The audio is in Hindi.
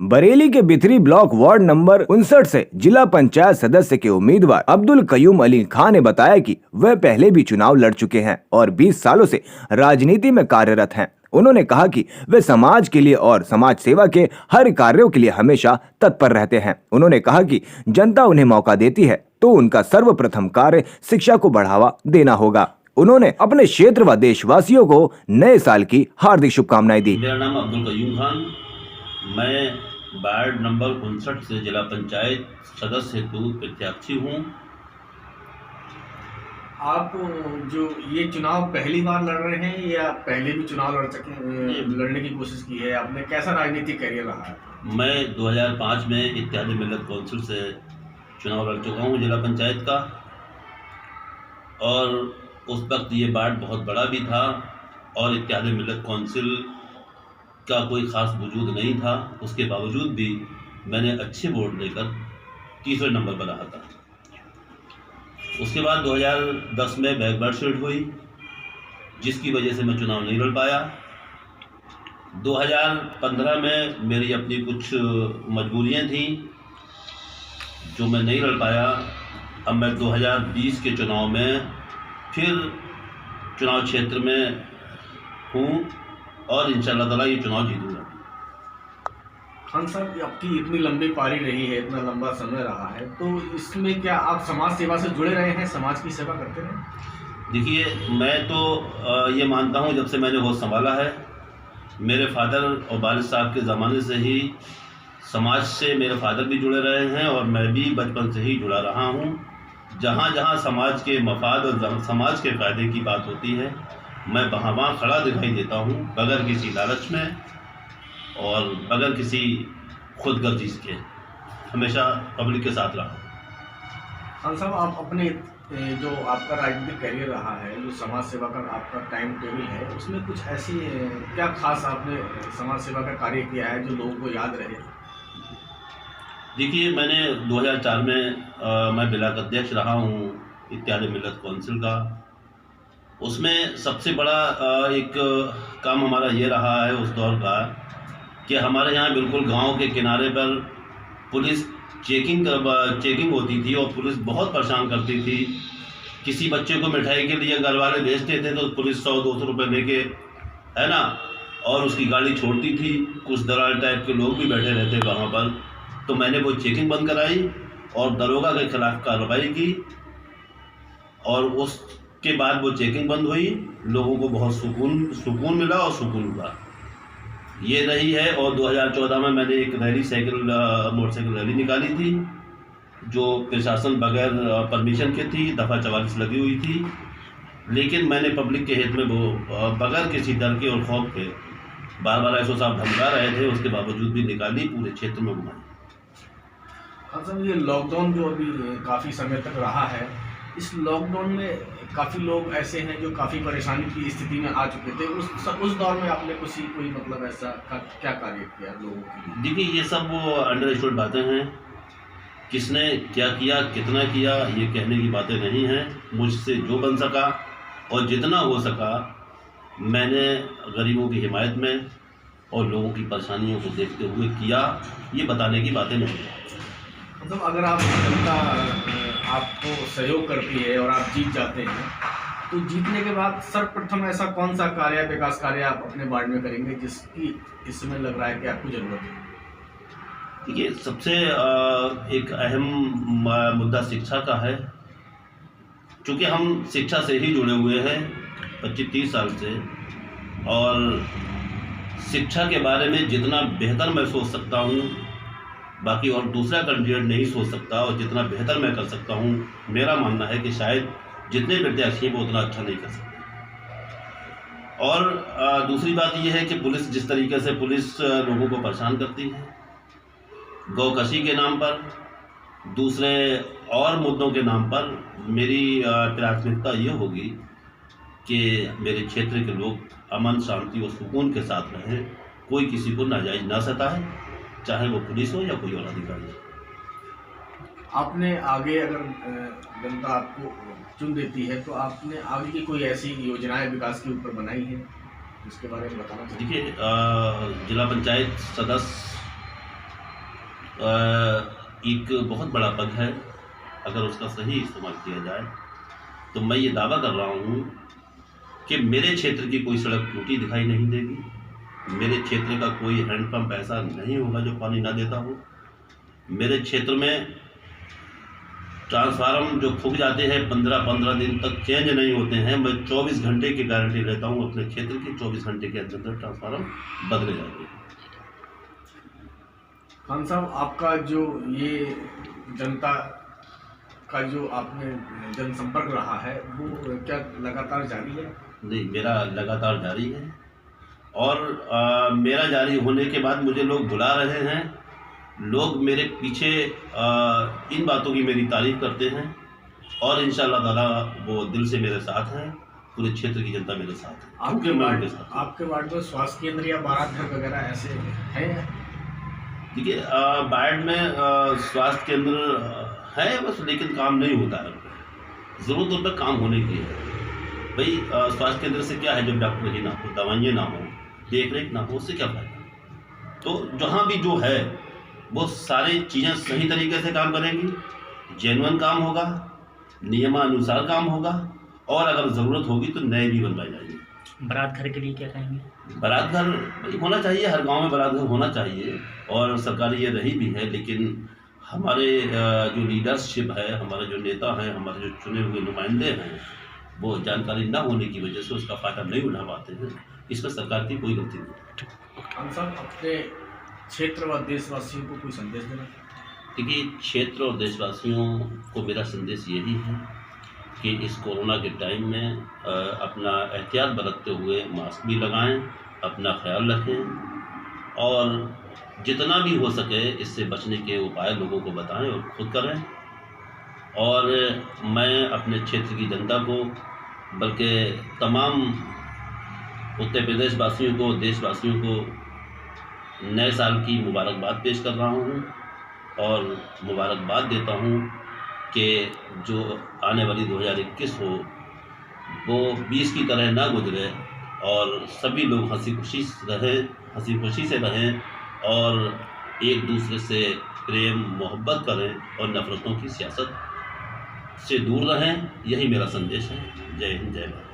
बरेली के बिथरी ब्लॉक वार्ड नंबर 59 से जिला पंचायत सदस्य के उम्मीदवार अब्दुल कयूम अली खान ने बताया कि वह पहले भी चुनाव लड़ चुके हैं और 20 सालों से राजनीति में कार्यरत हैं। उन्होंने कहा कि वे समाज के लिए और समाज सेवा के हर कार्यों के लिए हमेशा तत्पर रहते हैं। उन्होंने कहा कि जनता उन्हें मौका देती है तो उनका सर्वप्रथम कार्य शिक्षा को बढ़ावा देना होगा। उन्होंने अपने क्षेत्र व देशवासियों को नए साल की हार्दिक शुभकामनाएं दी। मेरा नाम अब्दुल कयूम खान, मैं वार्ड नंबर 59 से जिला पंचायत सदस्य हेतु प्रत्याशी हूँ। आप जो ये चुनाव पहली बार लड़ रहे हैं या पहले भी चुनाव लड़ने की कोशिश की है आपने? कैसा राजनीतिक करियर रहा है? मैं 2005 में इत्तेहाद मिल्लत कौंसिल से चुनाव लड़ चुका हूँ जिला पंचायत का, और उस वक्त ये वार्ड बहुत बड़ा भी था और इत्तेहाद मिल्लत कौंसिल का कोई ख़ास वजूद नहीं था। उसके बावजूद भी मैंने अच्छे वोट लेकर तीसरे नंबर पर रहा था। उसके बाद 2010 में बैकवर्ड शीट हुई, जिसकी वजह से मैं चुनाव नहीं लड़ पाया। 2015 में मेरी अपनी कुछ मजबूरियां थी जो मैं नहीं लड़ पाया। अब मैं 2020 के चुनाव में फिर चुनाव क्षेत्र में हूँ और इंशाअल्लाह ताला ये चुनाव जीतूंगा। खान साहब, आपकी इतनी लंबी पारी रही है, इतना लंबा समय रहा है, तो इसमें क्या आप समाज सेवा से जुड़े रहे हैं, समाज की सेवा करते रहे? देखिए, मैं तो ये मानता हूँ, जब से मैंने होश संभाला है, मेरे फादर और वालिद साहब के ज़माने से ही समाज से मेरे फादर भी जुड़े रहे हैं और मैं भी बचपन से ही जुड़ा रहा हूँ। जहाँ जहाँ समाज के मफाद और समाज के फ़ायदे की बात होती है, मैं वहाँ खड़ा दिखाई देता हूँ, बगैर किसी लालच में और बगैर किसी खुदगर्जी के। हमेशा पब्लिक के साथ रहा। खान साहब, आप अपने जो आपका राजनीतिक करियर रहा है, जो समाज सेवा का आपका टाइम टेबल है, उसमें कुछ ऐसी क्या खास आपने समाज सेवा का कार्य किया है जो लोगों को याद रहे? देखिए, मैंने 2004 में मैं ब्लॉक अध्यक्ष रहा हूँ इत्तेहाद मिल्लत कौंसिल का। उसमें सबसे बड़ा एक काम हमारा ये रहा है उस दौर का कि हमारे यहाँ बिल्कुल गांव के किनारे पर पुलिस चेकिंग होती थी और पुलिस बहुत परेशान करती थी। किसी बच्चे को मिठाई के लिए घर वाले भेजते थे तो पुलिस 100-200 रुपये लेके, है ना, और उसकी गाड़ी छोड़ती थी। कुछ दलाल टाइप के लोग भी बैठे रहते वहाँ पर। तो मैंने वो चेकिंग बंद कराई और दरोगा के खिलाफ कार्रवाई की और उसके बाद वो चेकिंग बंद हुई। लोगों को बहुत सुकून मिला और सुकून हुआ, ये रही है। और 2014 में मैंने एक रैली मोटरसाइकिल रैली निकाली थी जो प्रशासन बगैर परमिशन के थी, दफ़ा 44 लगी हुई थी, लेकिन मैंने पब्लिक के हित में वो बगैर किसी डर के और खौफ के, बार एसओ साहब धमका रहे थे, उसके बावजूद भी निकाली, पूरे क्षेत्र में घुमाई। अच्छा, ये लॉकडाउन जो अभी काफ़ी समय तक रहा है, इस लॉकडाउन में काफ़ी लोग ऐसे हैं जो काफ़ी परेशानी की स्थिति में आ चुके थे। उस दौर में आपने कोई मतलब ऐसा क्या कार्य किया लोगों के लिए? देखिए, ये सब वो अंडरस्टूड बातें हैं। किसने क्या किया, कितना किया, ये कहने की बातें नहीं हैं। मुझसे जो बन सका और जितना हो सका मैंने गरीबों की हिमायत में और लोगों की परेशानियों को देखते हुए किया, ये बताने की बातें नहीं हैं। मतलब अगर आप जनता आपको सहयोग करती है और आप जीत जाते हैं, तो जीतने के बाद सर्वप्रथम ऐसा कौन सा कार्य, विकास कार्य आप अपने वार्ड में करेंगे जिसकी इस समय लग रहा है कि आपको ज़रूरत है? देखिए, सबसे एक अहम मुद्दा शिक्षा का है। क्योंकि हम शिक्षा से ही जुड़े हुए हैं 25-30 साल से, और शिक्षा के बारे में जितना बेहतर मैं सोच सकता हूँ, बाकी और दूसरा कैंडिडेट नहीं सोच सकता, और जितना बेहतर मैं कर सकता हूँ, मेरा मानना है कि शायद जितने प्रत्याशी वो उतना अच्छा नहीं कर सकते। और दूसरी बात यह है कि पुलिस जिस तरीके से लोगों को परेशान करती है, गौकशी के नाम पर, दूसरे और मुद्दों के नाम पर, मेरी प्राथमिकता ये होगी कि मेरे क्षेत्र के लोग अमन, शांति और सुकून के साथ रहें, कोई किसी को नाजायज ना सताए, चाहे वो पुलिस हो या कोई और अधिकारी। आपने आगे अगर जनता आपको चुन देती है तो आपने आगे की कोई ऐसी योजनाएं विकास के ऊपर बनाई हैं जिसके बारे में बताना चाहिए? देखिए, जिला पंचायत सदस्य एक बहुत बड़ा पद है। अगर उसका सही इस्तेमाल किया जाए तो मैं ये दावा कर रहा हूँ कि मेरे क्षेत्र की कोई सड़क टूटी दिखाई नहीं देगी, मेरे क्षेत्र का कोई हैंडपम्प ऐसा नहीं होगा जो पानी ना देता हो, मेरे क्षेत्र में ट्रांसफार्मर जो फूक जाते हैं 15-15 दिन तक चेंज नहीं होते हैं। मैं 24 घंटे की गारंटी लेता हूँ अपने क्षेत्र की, 24 घंटे के अंदर ट्रांसफार्मर बदले जाते हैं। खान साहब, आपका जो ये जनता का जो आपने जनसंपर्क रहा है वो क्या लगातार जारी है? नहीं, मेरा लगातार जारी है और मेरा जारी होने के बाद मुझे लोग बुला रहे हैं। लोग मेरे पीछे इन बातों की मेरी तारीफ करते हैं और इंशाअल्लाह ताला वो दिल से मेरे साथ हैं। पूरे क्षेत्र की जनता मेरे साथ है। आपके वार्ड में स्वास्थ्य केंद्र या बारात घर वगैरह ऐसे हैं? देखिए, बाढ़ में स्वास्थ्य केंद्र है बस, लेकिन काम नहीं होता है। ज़रूरत उन पर काम होने की है। भाई, स्वास्थ्य केंद्र से क्या है जब डॉक्टर ही ना हो, दवाइयाँ ना हो, देख रेख ना हो, उससे क्या फायदा। तो जहाँ भी जो है वो सारी चीज़ें सही तरीके से काम करेंगी, जेन्युइन काम होगा, नियमानुसार काम होगा और अगर ज़रूरत होगी तो नए भी बनवाए जाएंगे। बारात घर के लिए क्या कहेंगे? बारात घर होना चाहिए, हर गांव में बारात घर होना चाहिए और सरकारी ये रही भी है। लेकिन हमारे जो लीडरशिप है, हमारे जो नेता हैं, हमारे जो चुने हुए नुमाइंदे हैं, वो जानकारी ना होने की वजह से उसका फ़ायदा नहीं उठा पाते हैं। इसमें सरकार की कोई गलती नहीं। खान साहब, अपने क्षेत्र व देशवासियों को कोई संदेश देना? देखिए, क्षेत्र और देशवासियों को मेरा संदेश यही है कि इस कोरोना के टाइम में अपना एहतियात बरतते हुए मास्क भी लगाएं, अपना ख्याल रखें और जितना भी हो सके इससे बचने के उपाय लोगों को बताएं और खुद करें। और मैं अपने क्षेत्र की जनता को, बल्कि तमाम उत्तर प्रदेश वासियों को, देशवासियों को नए साल की मुबारकबाद पेश कर रहा हूँ और मुबारकबाद देता हूँ कि जो आने वाली 2021 हो वो 20 की तरह ना गुजरे और सभी लोग हंसी खुशी से रहें और एक दूसरे से प्रेम मोहब्बत करें और नफ़रतों की सियासत से दूर रहें। यही मेरा संदेश है। जय हिंद, जय भारत।